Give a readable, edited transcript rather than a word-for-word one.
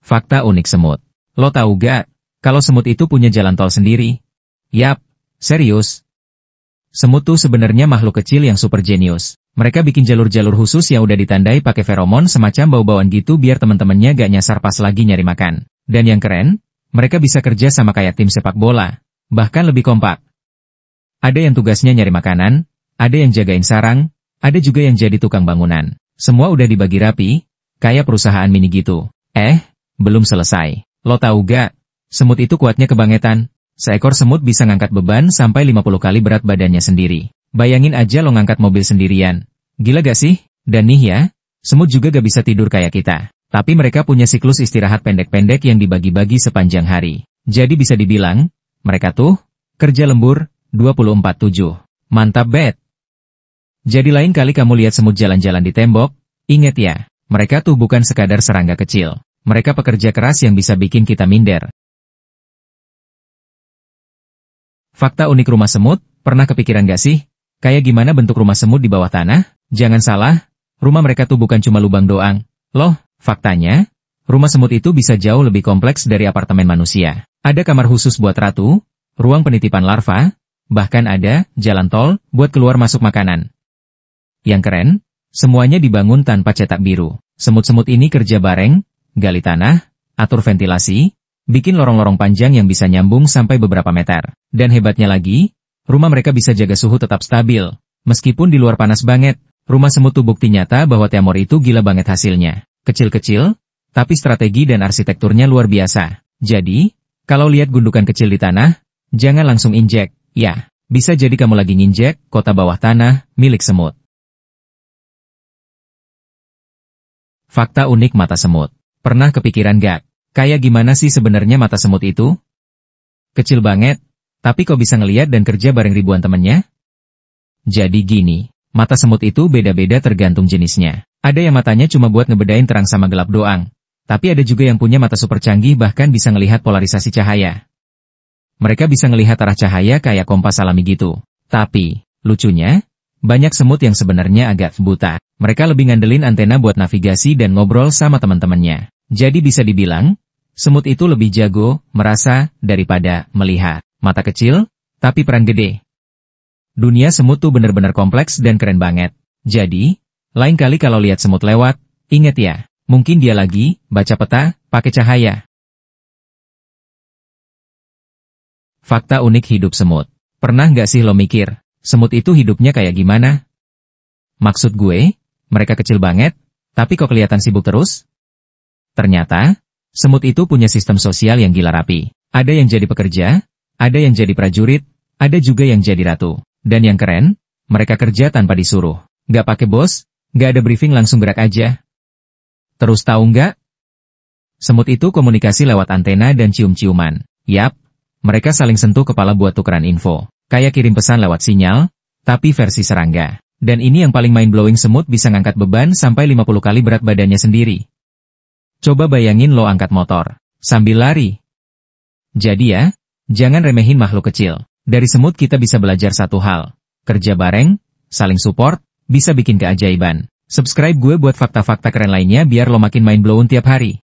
Fakta unik semut. Lo tahu gak, kalau semut itu punya jalan tol sendiri? Yap, serius. Semut tuh sebenarnya makhluk kecil yang super jenius. Mereka bikin jalur-jalur khusus yang udah ditandai pakai feromon semacam bau-bauan gitu biar temen-temennya gak nyasar pas lagi nyari makan. Dan yang keren, mereka bisa kerja sama kayak tim sepak bola, bahkan lebih kompak. Ada yang tugasnya nyari makanan, ada yang jagain sarang, ada juga yang jadi tukang bangunan. Semua udah dibagi rapi, kayak perusahaan mini gitu. Belum selesai. Lo tahu gak, semut itu kuatnya kebangetan. Seekor semut bisa ngangkat beban sampai 50 kali berat badannya sendiri. Bayangin aja lo ngangkat mobil sendirian. Gila gak sih? Dan nih ya, semut juga gak bisa tidur kayak kita. Tapi mereka punya siklus istirahat pendek-pendek yang dibagi-bagi sepanjang hari. Jadi bisa dibilang, mereka tuh kerja lembur 24/7. Mantap bet. Jadi lain kali kamu lihat semut jalan-jalan di tembok, inget ya, mereka tuh bukan sekadar serangga kecil. Mereka pekerja keras yang bisa bikin kita minder. Fakta unik rumah semut, pernah kepikiran gak sih? Kayak gimana bentuk rumah semut di bawah tanah? Jangan salah, rumah mereka tuh bukan cuma lubang doang. Loh, faktanya, rumah semut itu bisa jauh lebih kompleks dari apartemen manusia. Ada kamar khusus buat ratu, ruang penitipan larva, bahkan ada jalan tol buat keluar masuk makanan. Yang keren, semuanya dibangun tanpa cetak biru. Semut-semut ini kerja bareng, gali tanah, atur ventilasi, bikin lorong-lorong panjang yang bisa nyambung sampai beberapa meter. Dan hebatnya lagi, rumah mereka bisa jaga suhu tetap stabil. Meskipun di luar panas banget, rumah semut tuh bukti nyata bahwa teamwork itu gila banget hasilnya. Kecil-kecil, tapi strategi dan arsitekturnya luar biasa. Jadi, kalau lihat gundukan kecil di tanah, jangan langsung injek. Ya, bisa jadi kamu lagi nginjek kota bawah tanah milik semut. Fakta unik mata semut. Pernah kepikiran gak? Kayak gimana sih sebenarnya mata semut itu? Kecil banget, tapi kok bisa ngeliat dan kerja bareng ribuan temennya? Jadi gini, mata semut itu beda-beda tergantung jenisnya. Ada yang matanya cuma buat ngebedain terang sama gelap doang. Tapi ada juga yang punya mata super canggih bahkan bisa ngelihat polarisasi cahaya. Mereka bisa ngelihat arah cahaya kayak kompas alami gitu. Tapi, lucunya, banyak semut yang sebenarnya agak buta. Mereka lebih ngandelin antena buat navigasi dan ngobrol sama teman-temannya. Jadi bisa dibilang, semut itu lebih jago merasa daripada melihat. Mata kecil, tapi peran gede. Dunia semut tuh bener-bener kompleks dan keren banget. Jadi, lain kali kalau lihat semut lewat, inget ya, mungkin dia lagi baca peta pakai cahaya. Fakta unik hidup semut. Pernah nggak sih lo mikir, semut itu hidupnya kayak gimana? Maksud gue, mereka kecil banget, tapi kok kelihatan sibuk terus? Ternyata, semut itu punya sistem sosial yang gila rapi. Ada yang jadi pekerja, ada yang jadi prajurit, ada juga yang jadi ratu. Dan yang keren, mereka kerja tanpa disuruh. Nggak pakai bos, nggak ada briefing langsung gerak aja. Terus tahu nggak? Semut itu komunikasi lewat antena dan cium-ciuman. Yap, mereka saling sentuh kepala buat tukeran info. Kayak kirim pesan lewat sinyal, tapi versi serangga. Dan ini yang paling mind-blowing, semut bisa ngangkat beban sampai 50 kali berat badannya sendiri. Coba bayangin lo angkat motor, sambil lari. Jadi ya, jangan remehin makhluk kecil. Dari semut kita bisa belajar satu hal. Kerja bareng, saling support, bisa bikin keajaiban. Subscribe gue buat fakta-fakta keren lainnya biar lo makin mind-blown tiap hari.